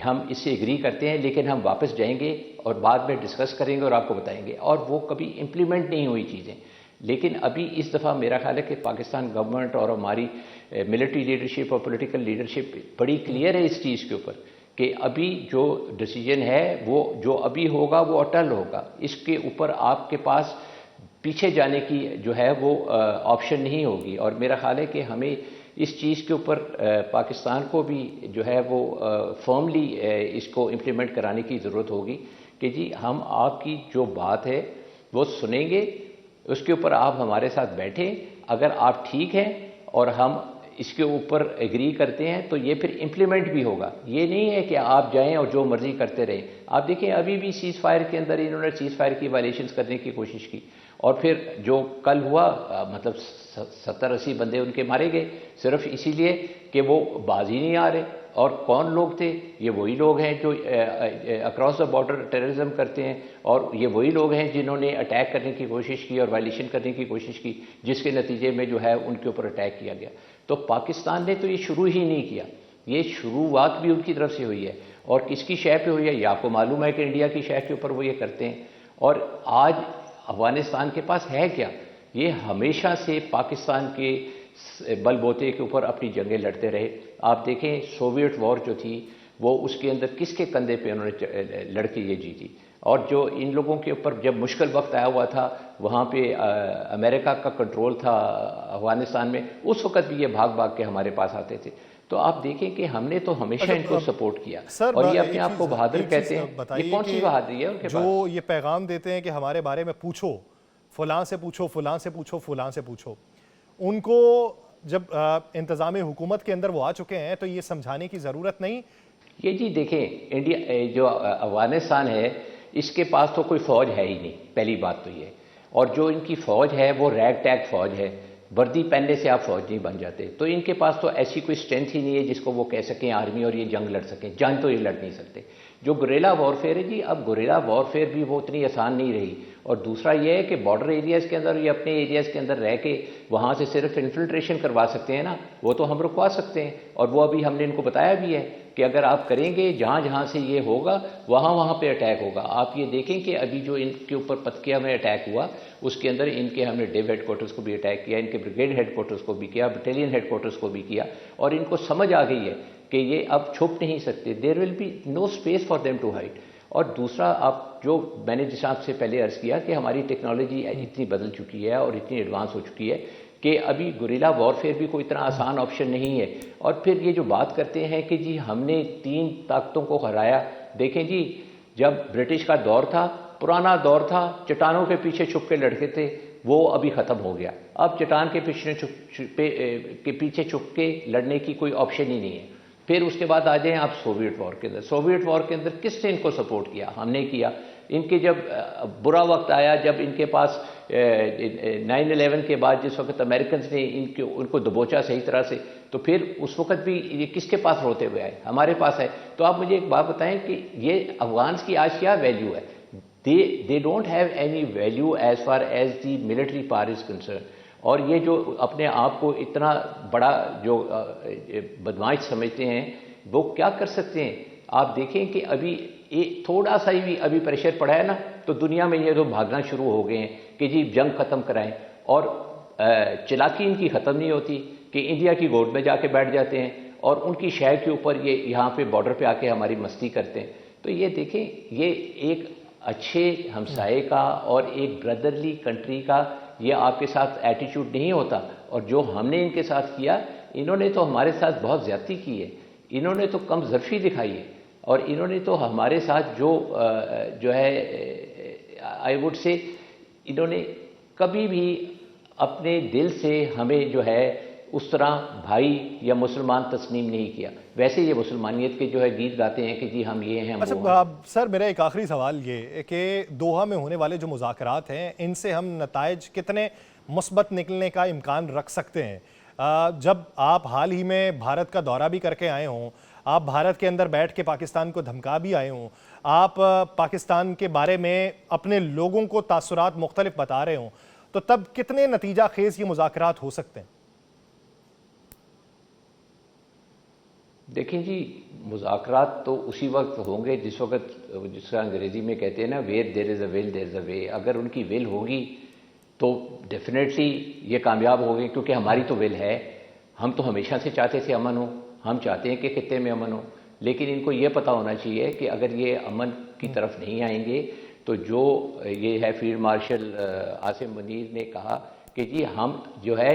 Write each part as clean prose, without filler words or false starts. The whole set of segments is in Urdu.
ہم اس سے ایگری کرتے ہیں لیکن ہم واپس جائیں گے اور بعد میں ڈسکس کریں گے اور آپ کو بتائیں گے، اور وہ کبھی امپلیمنٹ نہیں ہوئی چیزیں۔ لیکن ابھی اس دفعہ میرا خیال ہے کہ پاکستان گورنمنٹ اور ہماری ملٹری لیڈرشپ اور پولیٹیکل لیڈرشپ بڑی کلیئر ہے اس چیز کے اوپر کہ ابھی جو ڈیسیجن ہے وہ جو ابھی ہوگا وہ اٹل ہوگا، اس کے اوپر آپ کے پاس پیچھے جانے کی جو ہے وہ آپشن نہیں ہوگی۔ اور میرا خیال ہے کہ ہمیں اس چیز کے اوپر پاکستان کو بھی جو ہے وہ فرملی اس کو امپلیمنٹ کرانے کی ضرورت ہوگی کہ جی ہم آپ کی جو بات ہے وہ سنیں گے، اس کے اوپر آپ ہمارے ساتھ بیٹھیں، اگر آپ ٹھیک ہیں اور ہم اس کے اوپر ایگری کرتے ہیں تو یہ پھر امپلیمنٹ بھی ہوگا۔ یہ نہیں ہے کہ آپ جائیں اور جو مرضی کرتے رہیں۔ آپ دیکھیں ابھی بھی سیز فائر کے اندر انہوں نے سیز فائر کی وائلیشنز کرنے کی کوشش کی، اور پھر جو کل ہوا مطلب 70-80 بندے ان کے مارے گئے صرف اسی لیے کہ وہ باز ہی نہیں آ رہے۔ اور کون لوگ تھے؟ یہ وہی لوگ ہیں جو اکراس دا بارڈر ٹیررزم کرتے ہیں، اور یہ وہی لوگ ہیں جنہوں نے اٹیک کرنے کی کوشش کی اور وائلیشن کرنے کی کوشش کی، جس کے نتیجے میں جو ہے ان کے اوپر اٹیک کیا گیا۔ تو پاکستان نے تو یہ شروع ہی نہیں کیا، یہ شروعات بھی ان کی طرف سے ہوئی ہے، اور کس کی شے پہ ہوئی ہے یہ آپ کو معلوم ہے کہ انڈیا کی شے کے اوپر وہ یہ کرتے ہیں۔ اور آج افغانستان کے پاس ہے کیا؟ یہ ہمیشہ سے پاکستان کے بل بوتے کے اوپر اپنی جنگیں لڑتے رہے۔ آپ دیکھیں سوویٹ وار جو تھی وہ اس کے اندر کس کے کندھے پہ انہوں نے لڑ کے یہ جیتی، اور جو ان لوگوں کے اوپر جب مشکل وقت آیا ہوا تھا وہاں پہ امریکہ کا کنٹرول تھا افغانستان میں، اس وقت بھی یہ بھاگ بھاگ کے ہمارے پاس آتے تھے۔ تو آپ دیکھیں کہ ہم نے تو ہمیشہ ان کو سپورٹ کیا، اور یہ اپنے آپ کو بہادر کہتے ہیں۔ یہ کون سی بہادری ہے ان کے پاس؟ جو یہ پیغام دیتے ہیں کہ ہمارے بارے میں پوچھو، فلاں سے پوچھو، فلاں سے پوچھو، فلاں سے پوچھو، ان کو جب انتظام حکومت کے اندر وہ آ چکے ہیں تو یہ سمجھانے کی ضرورت نہیں؟ یہ جی دیکھیں انڈیا جو افغانستان ہے اس کے پاس تو کوئی فوج ہے ہی نہیں، پہلی بات تو یہ، اور جو ان کی فوج ہے وہ ریگ ٹیگ فوج ہے، وردی پہننے سے آپ فوج نہیں بن جاتے۔ تو ان کے پاس تو ایسی کوئی اسٹرینتھ ہی نہیں ہے جس کو وہ کہہ سکیں آرمی اور یہ جنگ لڑ سکیں، جنگ تو یہ لڑ نہیں سکتے۔ جو گوریلا وارفیئر ہے جی، اب گوریلا وارفیئر بھی وہ اتنی آسان نہیں رہی، اور دوسرا یہ ہے کہ بارڈر ایریاز کے اندر یہ اپنے ایریاز کے اندر رہ کے وہاں سے صرف انفلٹریشن کروا سکتے ہیں نا، وہ تو ہم رکوا سکتے ہیں، اور وہ ابھی ہم نے ان کو بتایا بھی ہے کہ اگر آپ کریں گے جہاں جہاں سے یہ ہوگا وہاں پہ اٹیک ہوگا۔ آپ یہ دیکھیں کہ ابھی جو ان کے اوپر پتکیا میں اٹیک ہوا اس کے اندر ان کے ہم نے ڈیو ہیڈ کوارٹرز کو بھی اٹیک کیا، ان کے بریگیڈ ہیڈ کوارٹرز کو بھی کیا، بٹالین ہیڈ کوارٹرز کو بھی کیا، اور ان کو سمجھ آ گئی ہے کہ یہ اب چھپ نہیں سکتے، there will be no space for them to hide. اور دوسرا آپ جو میں نے جس آپ سے پہلے عرض کیا کہ ہماری ٹیکنالوجی اتنی بدل چکی ہے اور اتنی ایڈوانس ہو چکی ہے کہ ابھی گوریلا وارفیئر بھی کوئی اتنا آسان آپشن نہیں ہے۔ اور پھر یہ جو بات کرتے ہیں کہ جی ہم نے 3 طاقتوں کو ہرایا، دیکھیں جی جب برٹش کا دور تھا، پرانا دور تھا، چٹانوں کے پیچھے چھپ کے لڑکے تھے، وہ ابھی ختم ہو گیا۔ اب چٹان کے پیچھے چھپ کے لڑنے کی کوئی آپشن ہی نہیں ہے۔ پھر اس کے بعد آ جائیں آپ سوویٹ وار کے اندر۔ سوویٹ وار کے اندر کس نے ان کو سپورٹ کیا؟ ہم نے کیا۔ ان کے جب برا وقت آیا، جب ان کے پاس 9/11 کے بعد جس وقت امریکنز نے ان کو دبوچا صحیح طرح سے، تو پھر اس وقت بھی یہ کس کے پاس روتے ہوئے آئے؟ ہمارے پاس ہے۔ تو آپ مجھے ایک بات بتائیں کہ یہ افغانز کی آج کیا ویلیو ہے؟ they don't have any value as far as the military power is concerned۔ اور یہ جو اپنے آپ کو اتنا بڑا جو بدمعاش سمجھتے ہیں وہ کیا کر سکتے ہیں؟ آپ دیکھیں کہ ابھی تھوڑا سا ہی ابھی پریشر پڑا ہے نا تو دنیا میں یہ تو بھاگنا شروع ہو گئے ہیں کہ جی جنگ ختم کرائیں، اور چلاکی ان کی ختم نہیں ہوتی کہ انڈیا کی گود میں جا کے بیٹھ جاتے ہیں اور ان کی شہر کے اوپر یہ یہاں پہ بارڈر پہ آ کے ہماری مستی کرتے ہیں۔ تو یہ دیکھیں یہ ایک اچھے ہمسائے کا اور ایک بردرلی کنٹری کا یہ آپ کے ساتھ ایٹیٹیوڈ نہیں ہوتا، اور جو ہم نے ان کے ساتھ کیا انہوں نے تو ہمارے ساتھ بہت زیادتی کی ہے، انہوں نے تو کم ظرفی دکھائی ہے، اور انہوں نے تو ہمارے ساتھ جو ہے آئی وڈ سے انہوں نے کبھی بھی اپنے دل سے ہمیں جو ہے اس طرح بھائی یا مسلمان تسلیم نہیں کیا۔ ویسے یہ مسلمانیت کے جو ہے گیت گاتے ہیں کہ جی ہم یہ ہیں۔ اچھا سر، میرا ایک آخری سوال یہ کہ دوحہ میں ہونے والے جو مذاکرات ہیں ان سے ہم نتائج کتنے مثبت نکلنے کا امکان رکھ سکتے ہیں؟ جب آپ حال ہی میں بھارت کا دورہ بھی کر کے آئے ہوں، آپ بھارت کے اندر بیٹھ کے پاکستان کو دھمکا بھی آئے ہوں، آپ پاکستان کے بارے میں اپنے لوگوں کو تاثرات مختلف بتا رہے ہوں، تو تب کتنے نتیجہ خیز یہ مذاکرات ہو سکتے ہیں؟ دیکھیں جی، مذاکرات تو اسی وقت ہوں گے جس وقت، جس کا انگریزی میں کہتے ہیں نا، ویئر دیر از اے ول دیر از اے وے. اگر ان کی ول ہوگی تو ڈیفینیٹلی یہ کامیاب ہوگی، کیونکہ ہماری تو ول ہے. ہم تو ہمیشہ سے چاہتے تھے امن ہو، ہم چاہتے ہیں کہ خطے میں امن ہو، لیکن ان کو یہ پتہ ہونا چاہیے کہ اگر یہ امن کی طرف نہیں آئیں گے تو جو یہ ہے فیلڈ مارشل عاصم منیر نے کہا کہ جی ہم جو ہے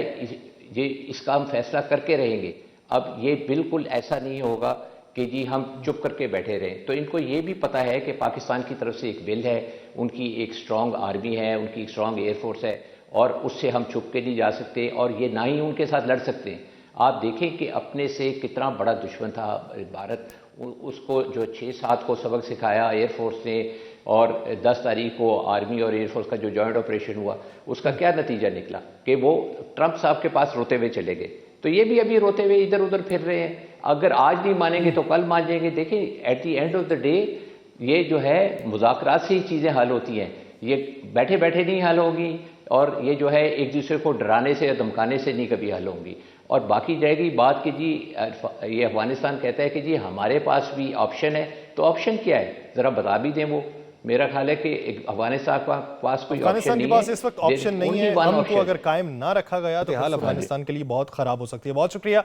اس کا ہم فیصلہ کر کے رہیں گے. اب یہ بالکل ایسا نہیں ہوگا کہ جی ہم چپ کر کے بیٹھے رہیں. تو ان کو یہ بھی پتہ ہے کہ پاکستان کی طرف سے ایک ول ہے، ان کی ایک اسٹرانگ آرمی ہے، ان کی ایک اسٹرانگ ایئر فورس ہے، اور اس سے ہم چھپ کے نہیں جا سکتے، اور یہ نہ ہی ان کے ساتھ لڑ سکتے ہیں. آپ دیکھیں کہ اپنے سے کتنا بڑا دشمن تھا بھارت، اس کو جو 6/7 کو سبق سکھایا ایئر فورس نے، اور 10 تاریخ کو آرمی اور ایئر فورس کا جو جوائنٹ آپریشن ہوا، اس کا کیا نتیجہ نکلا کہ وہ ٹرمپ صاحب کے پاس روتے ہوئے چلے گئے. تو یہ بھی ابھی روتے ہوئے ادھر ادھر پھر رہے ہیں. اگر آج نہیں مانیں گے تو کل مان جائیں گے. دیکھیں at the end of the day یہ جو ہے مذاکرات سے ہی چیزیں حل ہوتی ہیں، یہ بیٹھے بیٹھے نہیں حل ہوگی، اور یہ جو ہے ایک دوسرے کو ڈرانے سے یا دھمکانے سے نہیں کبھی حل ہوں گی. اور باقی جائے گی بات کہ جی یہ افغانستان کہتا ہے کہ جی ہمارے پاس بھی آپشن ہے. تو آپشن کیا ہے ذرا بتا بھی دیں. وہ میرا خیال ہے کہ افغانستان کے پاس کوئی آپشن افغانستان کے نہیں پاس ہے. اس وقت آپشن نہیں ہے. ہم کو اگر قائم نہ رکھا گیا تو حال افغانستان کے لیے بہت خراب ہو سکتی ہے. بہت شکریہ.